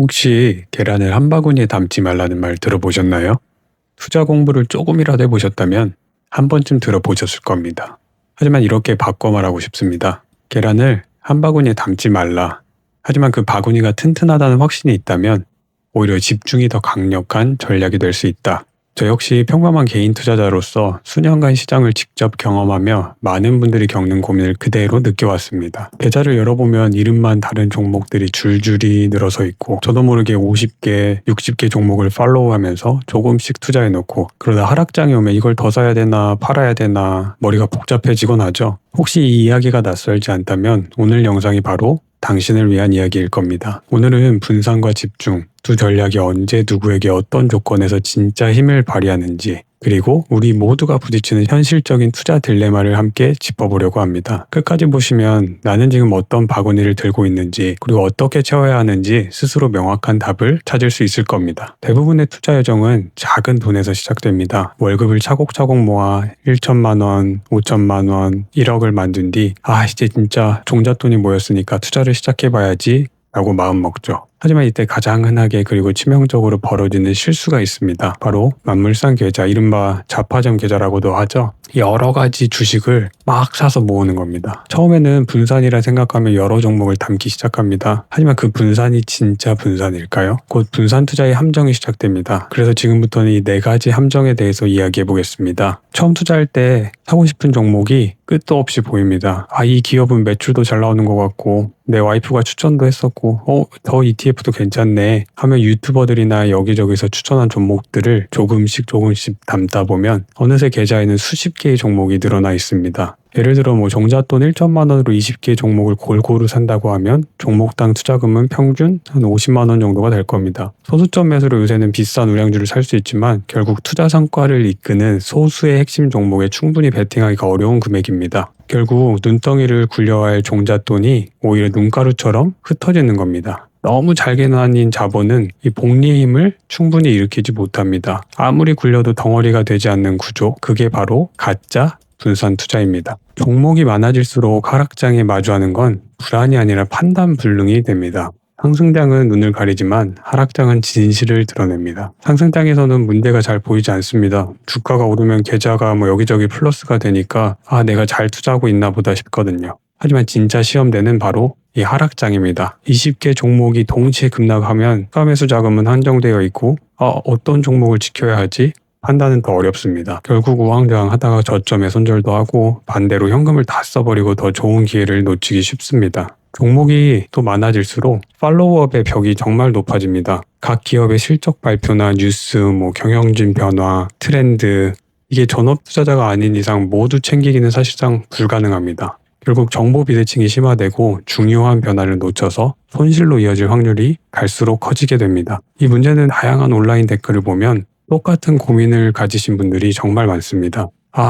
혹시 계란을 한 바구니에 담지 말라는 말 들어보셨나요? 투자 공부를 조금이라도 해보셨다면 한 번쯤 들어보셨을 겁니다. 하지만 이렇게 바꿔 말하고 싶습니다. 계란을 한 바구니에 담지 말라. 하지만 그 바구니가 튼튼하다는 확신이 있다면 오히려 집중이 더 강력한 전략이 될 수 있다. 저 역시 평범한 개인 투자자로서 수년간 시장을 직접 경험하며 많은 분들이 겪는 고민을 그대로 느껴왔습니다. 계좌를 열어보면 이름만 다른 종목들이 줄줄이 늘어서 있고 저도 모르게 50개, 60개 종목을 팔로우하면서 조금씩 투자해놓고 그러다 하락장이 오면 이걸 더 사야 되나 팔아야 되나 머리가 복잡해지곤 하죠. 혹시 이 이야기가 낯설지 않다면 오늘 영상이 바로 당신을 위한 이야기일 겁니다. 오늘은 분산과 집중, 두 전략이 언제 누구에게 어떤 조건에서 진짜 힘을 발휘하는지 그리고 우리 모두가 부딪히는 현실적인 투자 딜레마를 함께 짚어보려고 합니다. 끝까지 보시면 나는 지금 어떤 바구니를 들고 있는지 그리고 어떻게 채워야 하는지 스스로 명확한 답을 찾을 수 있을 겁니다. 대부분의 투자 여정은 작은 돈에서 시작됩니다. 월급을 차곡차곡 모아 1천만 원, 5천만 원, 1억을 만든 뒤 이제 진짜 종잣돈이 모였으니까 투자를 시작해봐야지 라고 마음먹죠. 하지만 이때 가장 흔하게 그리고 치명적으로 벌어지는 실수가 있습니다. 바로 만물상 계좌, 이른바 자파점 계좌라고도 하죠. 여러 가지 주식을 막 사서 모으는 겁니다. 처음에는 분산이라 생각하며 여러 종목을 담기 시작합니다. 하지만 그 분산이 진짜 분산일까요? 곧 분산 투자의 함정이 시작됩니다. 그래서 지금부터는 이 4가지 함정에 대해서 이야기해 보겠습니다. 처음 투자할 때 사고 싶은 종목이 끝도 없이 보입니다. 이 기업은 매출도 잘 나오는 것 같고 내 와이프가 추천도 했었고 더 ETF도 괜찮네 하며 유튜버들이나 여기저기서 추천한 종목들을 조금씩 담다 보면 어느새 계좌에는 수십 개의 종목이 늘어나 있습니다. 예를 들어 종잣돈 1천만 원으로 20개의 종목을 골고루 산다고 하면 종목당 투자금은 평균 한 50만 원 정도가 될 겁니다. 소수점 매수로 요새는 비싼 우량주를 살 수 있지만 결국 투자 성과를 이끄는 소수의 핵심 종목에 충분히 베팅하기가 어려운 금액입니다. 결국 눈덩이를 굴려야 할 종잣돈이 오히려 눈가루처럼 흩어지는 겁니다. 너무 잘게 나뉜 자본은 이 복리의 힘을 충분히 일으키지 못합니다. 아무리 굴려도 덩어리가 되지 않는 구조, 그게 바로 가짜 분산 투자입니다. 종목이 많아질수록 하락장에 마주하는 건 불안이 아니라 판단 불능이 됩니다. 상승장은 눈을 가리지만 하락장은 진실을 드러냅니다. 상승장에서는 문제가 잘 보이지 않습니다. 주가가 오르면 계좌가 여기저기 플러스가 되니까 내가 잘 투자하고 있나 보다 싶거든요. 하지만 진짜 시험대는 바로 이 하락장입니다. 20개 종목이 동시에 급락하면 추가매수 자금은 한정되어 있고 어떤 종목을 지켜야 하지? 판단은 더 어렵습니다. 결국 우왕좌왕 하다가 저점에 손절도 하고 반대로 현금을 다 써버리고 더 좋은 기회를 놓치기 쉽습니다. 종목이 또 많아질수록 팔로우업의 벽이 정말 높아집니다. 각 기업의 실적 발표나 뉴스, 경영진 변화, 트렌드 이게 전업 투자자가 아닌 이상 모두 챙기기는 사실상 불가능합니다. 결국 정보 비대칭이 심화되고 중요한 변화를 놓쳐서 손실로 이어질 확률이 갈수록 커지게 됩니다. 이 문제는 다양한 온라인 댓글을 보면 똑같은 고민을 가지신 분들이 정말 많습니다.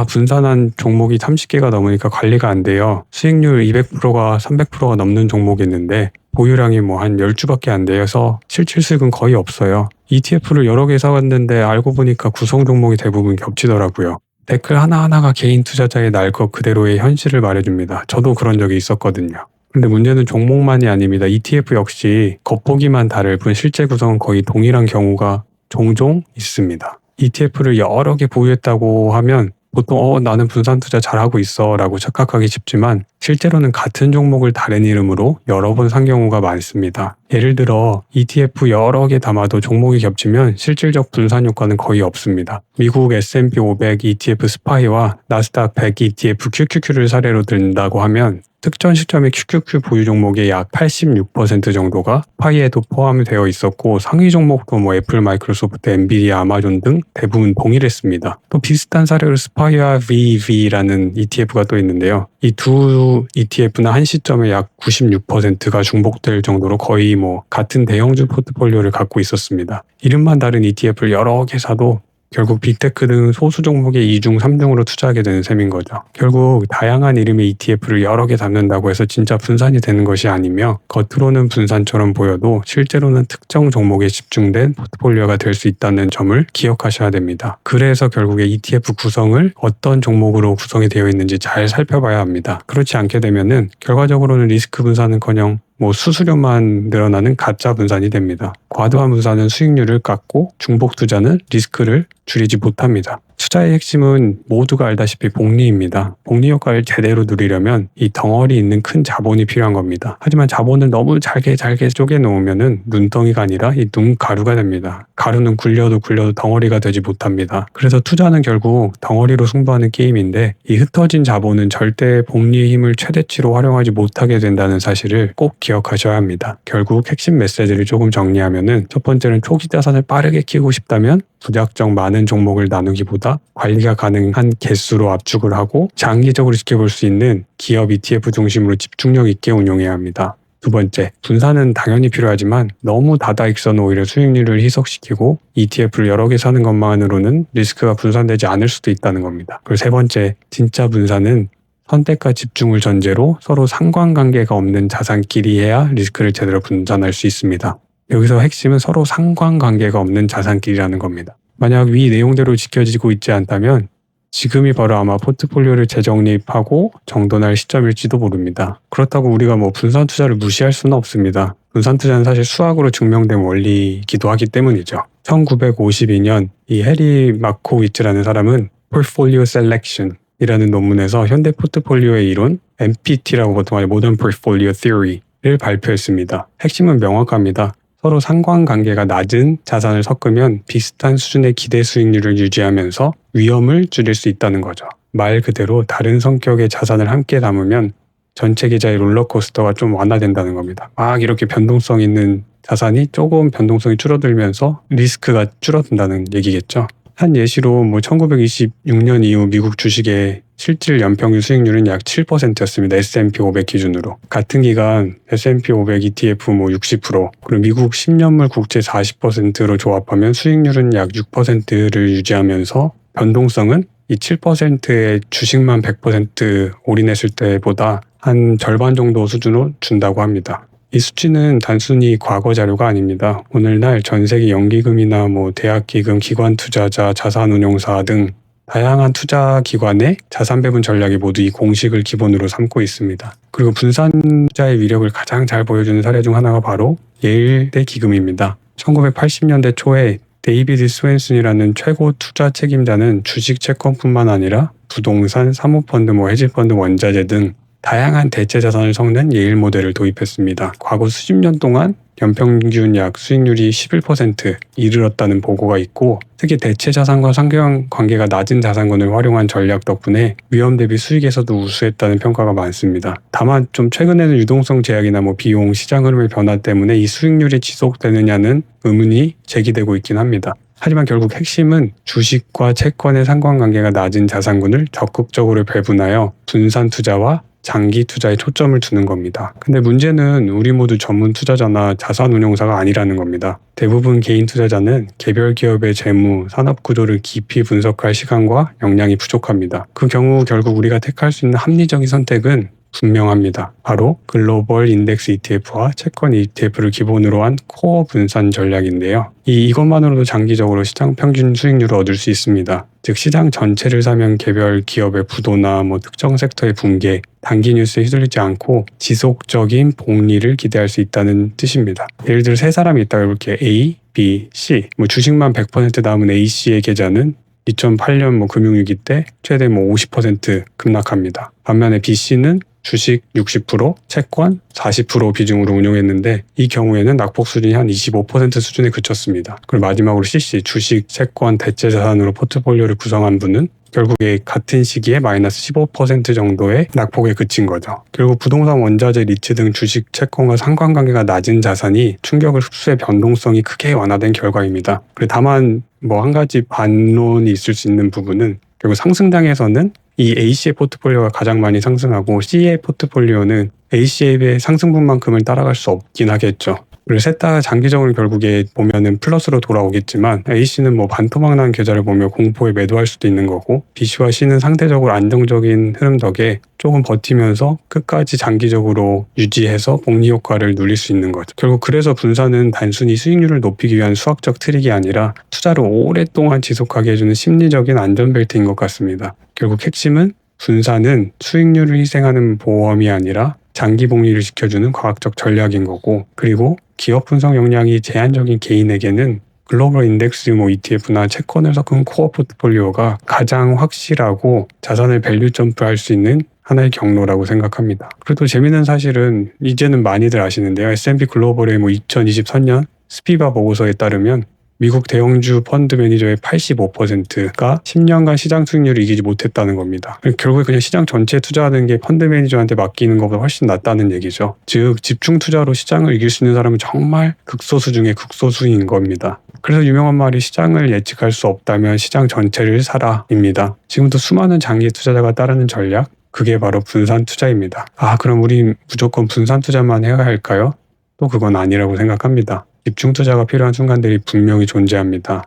분산한 종목이 30개가 넘으니까 관리가 안 돼요. 수익률 200%가 300%가 넘는 종목이 있는데 보유량이 한 10주밖에 안 돼서 실질 수익은 거의 없어요. ETF를 여러 개 사왔는데 알고 보니까 구성 종목이 대부분 겹치더라고요. 댓글 하나하나가 개인 투자자의 날 것 그대로의 현실을 말해줍니다. 저도 그런 적이 있었거든요. 근데 문제는 종목만이 아닙니다. ETF 역시 겉보기만 다를 뿐 실제 구성은 거의 동일한 경우가 종종 있습니다. ETF를 여러 개 보유했다고 하면 보통 나는 분산 투자 잘하고 있어 라고 착각하기 쉽지만 실제로는 같은 종목을 다른 이름으로 여러 번 산 경우가 많습니다. 예를 들어 ETF 여러 개 담아도 종목이 겹치면 실질적 분산 효과는 거의 없습니다. 미국 S&P 500 ETF 스파이와 나스닥 100 ETF QQQ를 사례로 든다고 하면 특정 시점의 QQQ 보유 종목의 약 86% 정도가 스파이에도 포함이 되어 있었고 상위 종목도 애플, 마이크로소프트, 엔비디아, 아마존 등 대부분 동일했습니다. 또 비슷한 사례로 스파이와 VV라는 ETF가 또 있는데요. 이 두 ETF는 한 시점에 약 96%가 중복될 정도로 거의 같은 대형주 포트폴리오를 갖고 있었습니다. 이름만 다른 ETF를 여러 개 사도 결국 빅테크 등 소수 종목의 2중, 3중으로 투자하게 되는 셈인 거죠. 결국 다양한 이름의 ETF를 여러 개 담는다고 해서 진짜 분산이 되는 것이 아니며 겉으로는 분산처럼 보여도 실제로는 특정 종목에 집중된 포트폴리오가 될 수 있다는 점을 기억하셔야 됩니다. 그래서 결국에 ETF 구성을 어떤 종목으로 구성이 되어 있는지 잘 살펴봐야 합니다. 그렇지 않게 되면은 결과적으로는 리스크 분산은커녕 수수료만 늘어나는 가짜 분산이 됩니다. 과도한 분산은 수익률을 깎고 중복 투자는 리스크를 줄이지 못합니다. 투자의 핵심은 모두가 알다시피 복리입니다. 복리 효과를 제대로 누리려면 이 덩어리 있는 큰 자본이 필요한 겁니다. 하지만 자본을 너무 잘게 쪼개놓으면 눈덩이가 아니라 이 눈가루가 됩니다. 가루는 굴려도 덩어리가 되지 못합니다. 그래서 투자는 결국 덩어리로 승부하는 게임인데 이 흩어진 자본은 절대 복리의 힘을 최대치로 활용하지 못하게 된다는 사실을 꼭 기억하셔야 합니다. 결국 핵심 메시지를 조금 정리하면은 첫 번째는 초기 자산을 빠르게 키우고 싶다면 무작정 많은 종목을 나누기보다 관리가 가능한 개수로 압축을 하고 장기적으로 지켜볼 수 있는 기업 ETF 중심으로 집중력 있게 운용해야 합니다. 두 번째, 분산은 당연히 필요하지만 너무 다다익선은 오히려 수익률을 희석시키고 ETF를 여러 개 사는 것만으로는 리스크가 분산되지 않을 수도 있다는 겁니다. 그리고 세 번째, 진짜 분산은 선택과 집중을 전제로 서로 상관관계가 없는 자산끼리 해야 리스크를 제대로 분산할 수 있습니다. 여기서 핵심은 서로 상관관계가 없는 자산끼리라는 겁니다. 만약 위 내용대로 지켜지고 있지 않다면 지금이 바로 아마 포트폴리오를 재정립하고 정돈할 시점일지도 모릅니다. 그렇다고 우리가 분산 투자를 무시할 수는 없습니다. 분산 투자는 사실 수학으로 증명된 원리이기도 하기 때문이죠. 1952년 이 해리 마코위츠라는 사람은 Portfolio Selection 이라는 논문에서 현대 포트폴리오의 이론 MPT라고 보통 하는 Modern Portfolio Theory를 발표했습니다. 핵심은 명확합니다. 서로 상관관계가 낮은 자산을 섞으면 비슷한 수준의 기대 수익률을 유지하면서 위험을 줄일 수 있다는 거죠. 말 그대로 다른 성격의 자산을 함께 담으면 전체 계좌의 롤러코스터가 좀 완화된다는 겁니다. 막 이렇게 변동성 있는 자산이 조금 변동성이 줄어들면서 리스크가 줄어든다는 얘기겠죠. 한 예시로 1926년 이후 미국 주식의 실질 연평균 수익률은 약 7%였습니다. S&P 500 기준으로. 같은 기간 S&P 500 ETF 60%, 그리고 미국 10년물 국채 40%로 조합하면 수익률은 약 6%를 유지하면서 변동성은 이 7%의 주식만 100% 올인했을 때보다 한 절반 정도 수준으로 준다고 합니다. 이 수치는 단순히 과거 자료가 아닙니다. 오늘날 전 세계 연기금이나 대학기금, 기관투자자, 자산운용사 등 다양한 투자기관의 자산 배분 전략이 모두 이 공식을 기본으로 삼고 있습니다. 그리고 분산 투자의 위력을 가장 잘 보여주는 사례 중 하나가 바로 예일대 기금입니다. 1980년대 초에 데이비드 스웬슨이라는 최고 투자 책임자는 주식 채권뿐만 아니라 부동산, 사모펀드, 헤지펀드, 원자재 등 다양한 대체 자산을 섞는 예일 모델을 도입했습니다. 과거 수십 년 동안 연평균 약 수익률이 11% 이르렀다는 보고가 있고, 특히 대체 자산과 상관관계가 낮은 자산군을 활용한 전략 덕분에 위험 대비 수익에서도 우수했다는 평가가 많습니다. 다만 좀 최근에는 유동성 제약이나 비용, 시장 흐름의 변화 때문에 이 수익률이 지속되느냐는 의문이 제기되고 있긴 합니다. 하지만 결국 핵심은 주식과 채권의 상관관계가 낮은 자산군을 적극적으로 배분하여 분산 투자와 장기 투자에 초점을 두는 겁니다. 근데 문제는 우리 모두 전문 투자자나 자산 운용사가 아니라는 겁니다. 대부분 개인 투자자는 개별 기업의 재무, 산업 구조를 깊이 분석할 시간과 역량이 부족합니다. 그 경우 결국 우리가 택할 수 있는 합리적인 선택은 분명합니다. 바로 글로벌 인덱스 ETF와 채권 ETF를 기본으로 한 코어 분산 전략인데요. 이것만으로도 장기적으로 시장 평균 수익률을 얻을 수 있습니다. 즉 시장 전체를 사면 개별 기업의 부도나 특정 섹터의 붕괴, 단기 뉴스에 휘둘리지 않고 지속적인 복리를 기대할 수 있다는 뜻입니다. 예를 들어 세 사람이 있다고 해볼게요. A, B, C. 주식만 100% 남은 A씨의 계좌는 2008년 금융위기 때 최대 50% 급락합니다. 반면에 B씨는 주식 60%, 채권 40% 비중으로 운용했는데 이 경우에는 낙폭 수준이 한 25% 수준에 그쳤습니다. 그리고 마지막으로 CC, 주식, 채권, 대체 자산으로 포트폴리오를 구성한 분은 결국에 같은 시기에 마이너스 15% 정도의 낙폭에 그친 거죠. 결국 부동산, 원자재, 리츠 등 주식, 채권과 상관관계가 낮은 자산이 충격을 흡수해 변동성이 크게 완화된 결과입니다. 그리고 다만 한 가지 반론이 있을 수 있는 부분은 결국 상승장에서는 이 A씨의 포트폴리오가 가장 많이 상승하고 C의 포트폴리오는 A씨의 상승분만큼을 따라갈 수 없긴 하겠죠. 그리고 셋 다 장기적으로 결국에 보면은 플러스로 돌아오겠지만 A씨는 반토막 난 계좌를 보며 공포에 매도할 수도 있는 거고, B씨와 C는 상대적으로 안정적인 흐름 덕에 조금 버티면서 끝까지 장기적으로 유지해서 복리 효과를 누릴 수 있는 거죠. 결국 그래서 분산은 단순히 수익률을 높이기 위한 수학적 트릭이 아니라 투자를 오랫동안 지속하게 해주는 심리적인 안전벨트인 것 같습니다. 결국 핵심은 분산은 수익률을 희생하는 보험이 아니라 장기 복리를 지켜주는 과학적 전략인 거고, 그리고 기업 분석 역량이 제한적인 개인에게는 글로벌 인덱스 ETF나 채권을 섞은 코어 포트폴리오가 가장 확실하고 자산을 밸류 점프할 수 있는 하나의 경로라고 생각합니다. 그리고 재미있는 사실은 이제는 많이들 아시는데요. S&P 글로벌의 2023년 스피바 보고서에 따르면 미국 대형주 펀드 매니저의 85%가 10년간 시장 수익률을 이기지 못했다는 겁니다. 결국에 그냥 시장 전체에 투자하는 게 펀드 매니저한테 맡기는 것보다 훨씬 낫다는 얘기죠. 즉 집중 투자로 시장을 이길 수 있는 사람은 정말 극소수 중에 극소수인 겁니다. 그래서 유명한 말이 시장을 예측할 수 없다면 시장 전체를 사라입니다. 지금도 수많은 장기 투자자가 따르는 전략, 그게 바로 분산 투자입니다. 그럼 우린 무조건 분산 투자만 해야 할까요? 또 그건 아니라고 생각합니다. 집중 투자가 필요한 순간들이 분명히 존재합니다.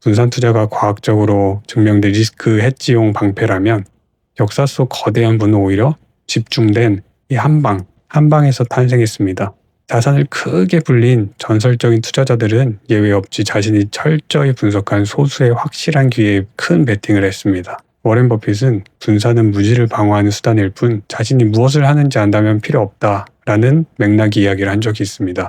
분산 투자가 과학적으로 증명된 리스크 해지용 방패라면 역사 속 거대한 부는 오히려 집중된 이 한방에서 탄생했습니다. 자산을 크게 불린 전설적인 투자자들은 예외 없이 자신이 철저히 분석한 소수의 확실한 기회에 큰 베팅을 했습니다. 워렌 버핏은 분산은 무지를 방어하는 수단일 뿐 자신이 무엇을 하는지 안다면 필요 없다라는 맥락 이야기를 한 적이 있습니다.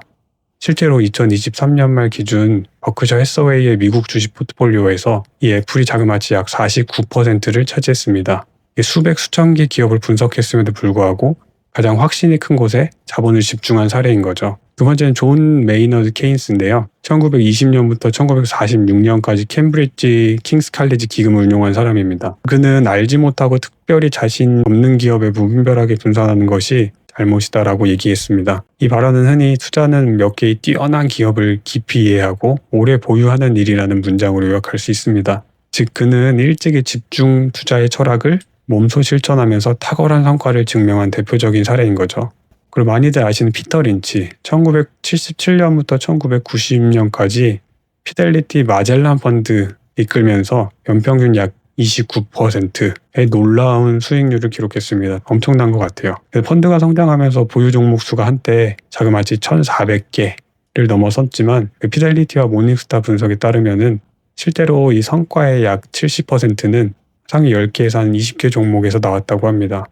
실제로 2023년 말 기준 버크셔 해서웨이의 미국 주식 포트폴리오에서 이 애플이 자그마치 약 49%를 차지했습니다. 수백 수천 개 기업을 분석했음에도 불구하고 가장 확신이 큰 곳에 자본을 집중한 사례인 거죠. 두 번째는 존 메이너드 케인스인데요. 1920년부터 1946년까지 캠브리지 킹스 칼리지 기금을 운용한 사람입니다. 그는 알지 못하고 특별히 자신 없는 기업에 무분별하게 분산하는 것이 잘못이다라고 얘기했습니다. 이 발언은 흔히 투자는 몇 개의 뛰어난 기업을 깊이 이해하고 오래 보유하는 일이라는 문장으로 요약할 수 있습니다. 즉 그는 일찍이 집중 투자의 철학을 몸소 실천하면서 탁월한 성과를 증명한 대표적인 사례인 거죠. 그리고 많이들 아시는 피터 린치, 1977년부터 1990년까지 피델리티 마젤란 펀드 이끌면서 연평균 약 29%의 놀라운 수익률을 기록했습니다. 엄청난 것 같아요. 펀드가 성장하면서 보유 종목 수가 한때 자그마치 1,400개를 넘어섰지만 피델리티와 모닝스타 분석에 따르면은 실제로 이 성과의 약 70%는 상위 10개에서 한 20개 종목에서 나왔다고 합니다.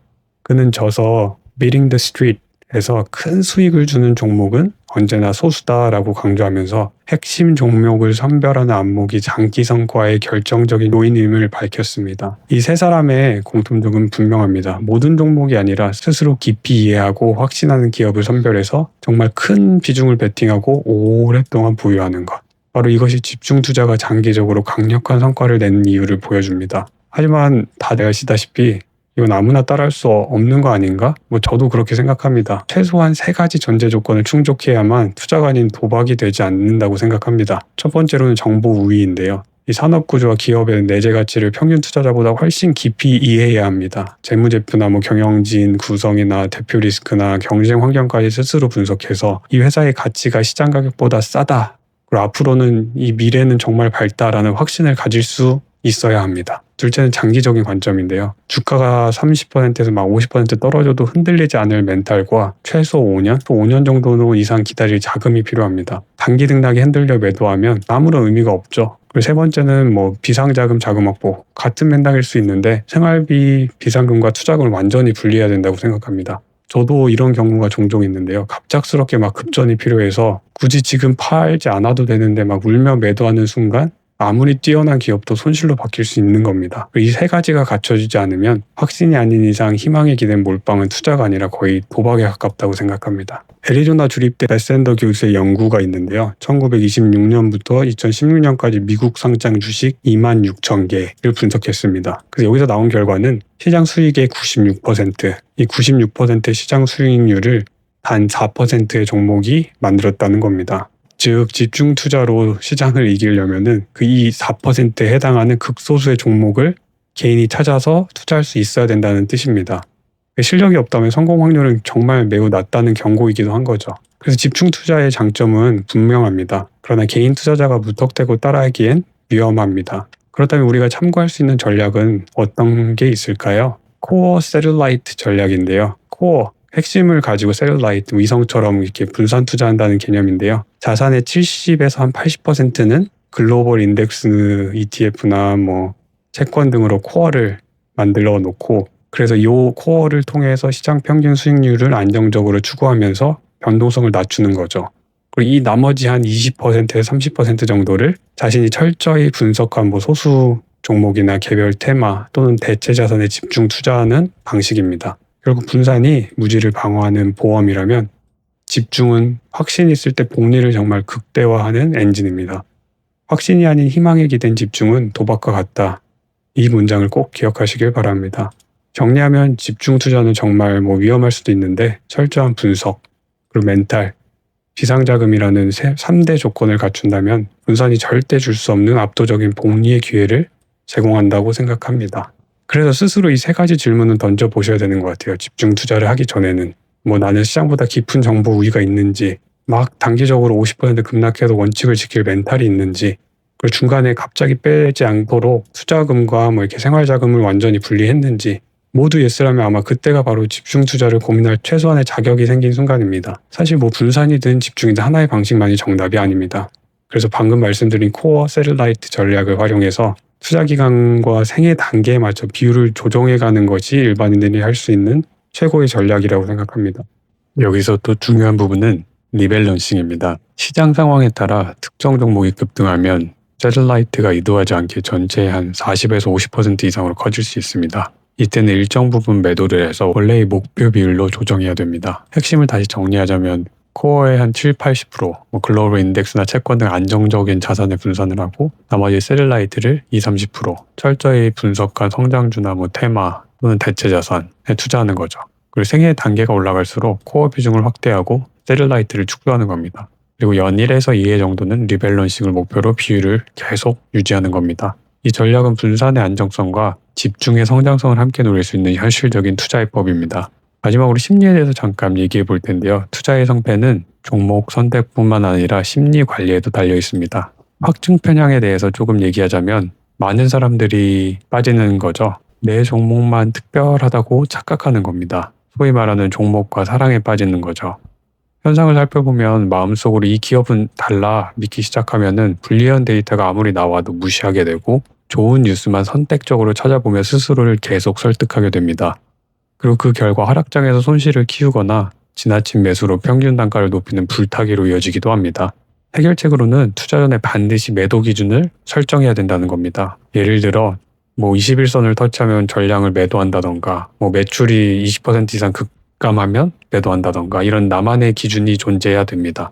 그는 저서 Beating the Street에서 큰 수익을 주는 종목은 언제나 소수다라고 강조하면서 핵심 종목을 선별하는 안목이 장기 성과의 결정적인 요인임을 밝혔습니다. 이 세 사람의 공통점은 분명합니다. 모든 종목이 아니라 스스로 깊이 이해하고 확신하는 기업을 선별해서 정말 큰 비중을 베팅하고 오랫동안 보유하는 것. 바로 이것이 집중 투자가 장기적으로 강력한 성과를 내는 이유를 보여줍니다. 하지만 다들 아시다시피 이건 아무나 따라할 수 없는 거 아닌가? 저도 그렇게 생각합니다. 최소한 3가지 전제 조건을 충족해야만 투자가 아닌 도박이 되지 않는다고 생각합니다. 첫 번째로는 정보 우위인데요. 이 산업 구조와 기업의 내재 가치를 평균 투자자보다 훨씬 깊이 이해해야 합니다. 재무제표나 경영진 구성이나 대표 리스크나 경쟁 환경까지 스스로 분석해서 이 회사의 가치가 시장 가격보다 싸다. 그리고 앞으로는 이 미래는 정말 밝다라는 확신을 가질 수 있어야 합니다. 둘째는 장기적인 관점인데요. 주가가 30%에서 50% 떨어져도 흔들리지 않을 멘탈과 최소 5년, 또 5년 정도 이상 기다릴 자금이 필요합니다. 단기 등락에 흔들려 매도하면 아무런 의미가 없죠. 그리고 세 번째는 비상자금 자금 확보. 같은 맥락일 수 있는데 생활비 비상금과 투자금을 완전히 분리해야 된다고 생각합니다. 저도 이런 경우가 종종 있는데요. 갑작스럽게 급전이 필요해서 굳이 지금 팔지 않아도 되는데 울며 매도하는 순간 아무리 뛰어난 기업도 손실로 바뀔 수 있는 겁니다. 이 3가지가 갖춰지지 않으면 확신이 아닌 이상 희망에 기댄 몰빵은 투자가 아니라 거의 도박에 가깝다고 생각합니다. 애리조나 주립대 베센더 교수의 연구가 있는데요. 1926년부터 2016년까지 미국 상장 주식 26,000개를 분석했습니다. 그래서 여기서 나온 결과는 시장 수익의 96%, 이 96%의 시장 수익률을 단 4%의 종목이 만들었다는 겁니다. 즉 집중 투자로 시장을 이기려면은 이 4%에 해당하는 극소수의 종목을 개인이 찾아서 투자할 수 있어야 된다는 뜻입니다. 실력이 없다면 성공 확률은 정말 매우 낮다는 경고이기도 한 거죠. 그래서 집중 투자의 장점은 분명합니다. 그러나 개인 투자자가 무턱대고 따라하기엔 위험합니다. 그렇다면 우리가 참고할 수 있는 전략은 어떤 게 있을까요? 코어 셀룰라이트 전략인데요. 코어 핵심을 가지고 셀룰라이트, 위성처럼 이렇게 분산 투자한다는 개념인데요. 자산의 70에서 한 80%는 글로벌 인덱스 ETF나 채권 등으로 코어를 만들어 놓고 그래서 이 코어를 통해서 시장 평균 수익률을 안정적으로 추구하면서 변동성을 낮추는 거죠. 그리고 이 나머지 한 20%에서 30% 정도를 자신이 철저히 분석한 소수 종목이나 개별 테마 또는 대체 자산에 집중 투자하는 방식입니다. 결국 분산이 무지를 방어하는 보험이라면 집중은 확신이 있을 때 복리를 정말 극대화하는 엔진입니다. 확신이 아닌 희망에 기댄 집중은 도박과 같다. 이 문장을 꼭 기억하시길 바랍니다. 정리하면 집중 투자는 정말 위험할 수도 있는데 철저한 분석, 그리고 멘탈, 비상자금이라는 3대 조건을 갖춘다면 분산이 절대 줄 수 없는 압도적인 복리의 기회를 제공한다고 생각합니다. 그래서 스스로 이 3가지 질문은 던져보셔야 되는 것 같아요. 집중 투자를 하기 전에는. 나는 시장보다 깊은 정보 우위가 있는지, 막 단기적으로 50% 급락해도 원칙을 지킬 멘탈이 있는지, 그리고 중간에 갑자기 빼지 않도록 투자금과 이렇게 생활자금을 완전히 분리했는지, 모두 예스라면 아마 그때가 바로 집중 투자를 고민할 최소한의 자격이 생긴 순간입니다. 사실 분산이든 집중이든 하나의 방식만이 정답이 아닙니다. 그래서 방금 말씀드린 코어 셀라이트 전략을 활용해서 투자 기간과 생애 단계에 맞춰 비율을 조정해가는 것이 일반인들이 할 수 있는 최고의 전략이라고 생각합니다. 여기서 또 중요한 부분은 리밸런싱입니다. 시장 상황에 따라 특정 종목이 급등하면 셀라이트가 의도하지 않게 전체의 한 40에서 50% 이상으로 커질 수 있습니다. 이때는 일정 부분 매도를 해서 원래의 목표 비율로 조정해야 됩니다. 핵심을 다시 정리하자면 코어의 한 7, 80%, 글로벌 인덱스나 채권 등 안정적인 자산에 분산을 하고 나머지 셀라이트를 2, 30% 철저히 분석한 성장주나 테마 또는 대체 자산에 투자하는 거죠. 그리고 생애 단계가 올라갈수록 코어 비중을 확대하고 셀라이트를 축소하는 겁니다. 그리고 연 1에서 2회 정도는 리밸런싱을 목표로 비율을 계속 유지하는 겁니다. 이 전략은 분산의 안정성과 집중의 성장성을 함께 누릴 수 있는 현실적인 투자의 법입니다. 마지막으로 심리에 대해서 잠깐 얘기해 볼 텐데요. 투자의 성패는 종목 선택뿐만 아니라 심리 관리에도 달려 있습니다. 확증 편향에 대해서 조금 얘기하자면 많은 사람들이 빠지는 거죠. 내 종목만 특별하다고 착각하는 겁니다. 소위 말하는 종목과 사랑에 빠지는 거죠. 현상을 살펴보면 마음속으로 이 기업은 달라 믿기 시작하면은 불리한 데이터가 아무리 나와도 무시하게 되고 좋은 뉴스만 선택적으로 찾아보며 스스로를 계속 설득하게 됩니다. 그리고 그 결과 하락장에서 손실을 키우거나 지나친 매수로 평균 단가를 높이는 불타기로 이어지기도 합니다. 해결책으로는 투자 전에 반드시 매도 기준을 설정해야 된다는 겁니다. 예를 들어 21선을 터치하면 전량을 매도한다던가 매출이 20% 이상 급감하면 매도한다던가 이런 나만의 기준이 존재해야 됩니다.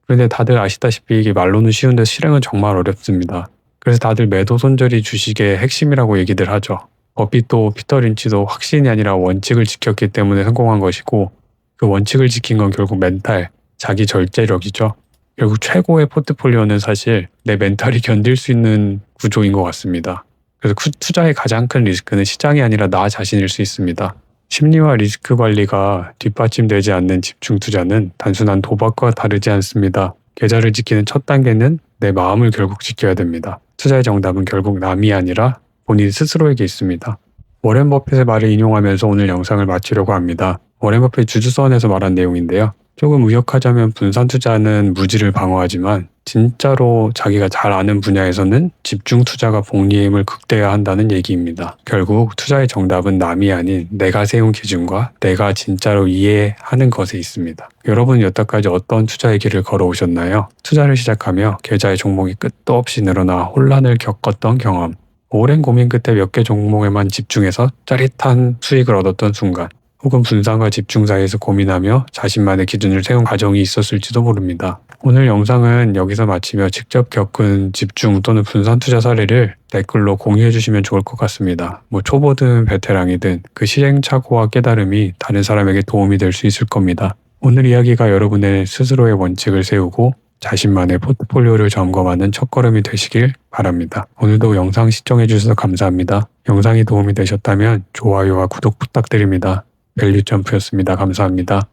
그런데 다들 아시다시피 이게 말로는 쉬운데 실행은 정말 어렵습니다. 그래서 다들 매도 손절이 주식의 핵심이라고 얘기들 하죠. 버핏도 피터 린치도 확신이 아니라 원칙을 지켰기 때문에 성공한 것이고 그 원칙을 지킨 건 결국 멘탈, 자기 절제력이죠. 결국 최고의 포트폴리오는 사실 내 멘탈이 견딜 수 있는 구조인 것 같습니다. 그래서 투자의 가장 큰 리스크는 시장이 아니라 나 자신일 수 있습니다. 심리와 리스크 관리가 뒷받침되지 않는 집중 투자는 단순한 도박과 다르지 않습니다. 계좌를 지키는 첫 단계는 내 마음을 결국 지켜야 됩니다. 투자의 정답은 결국 남이 아니라 본인 스스로에게 있습니다. 워렌 버핏의 말을 인용하면서 오늘 영상을 마치려고 합니다. 워렌 버핏 주주서원에서 말한 내용인데요. 조금 의역하자면 분산 투자는 무지를 방어하지만 진짜로 자기가 잘 아는 분야에서는 집중 투자가 복리의 힘을 극대화한다는 얘기입니다. 결국 투자의 정답은 남이 아닌 내가 세운 기준과 내가 진짜로 이해하는 것에 있습니다. 여러분 여태까지 어떤 투자의 길을 걸어오셨나요? 투자를 시작하며 계좌의 종목이 끝도 없이 늘어나 혼란을 겪었던 경험, 오랜 고민 끝에 몇 개 종목에만 집중해서 짜릿한 수익을 얻었던 순간, 혹은 분산과 집중 사이에서 고민하며 자신만의 기준을 세운 과정이 있었을지도 모릅니다. 오늘 영상은 여기서 마치며 직접 겪은 집중 또는 분산 투자 사례를 댓글로 공유해 주시면 좋을 것 같습니다. 초보든 베테랑이든 그 시행착오와 깨달음이 다른 사람에게 도움이 될 수 있을 겁니다. 오늘 이야기가 여러분의 스스로의 원칙을 세우고 자신만의 포트폴리오를 점검하는 첫걸음이 되시길 바랍니다. 오늘도 영상 시청해 주셔서 감사합니다. 영상이 도움이 되셨다면 좋아요와 구독 부탁드립니다. 밸류점프였습니다. 감사합니다.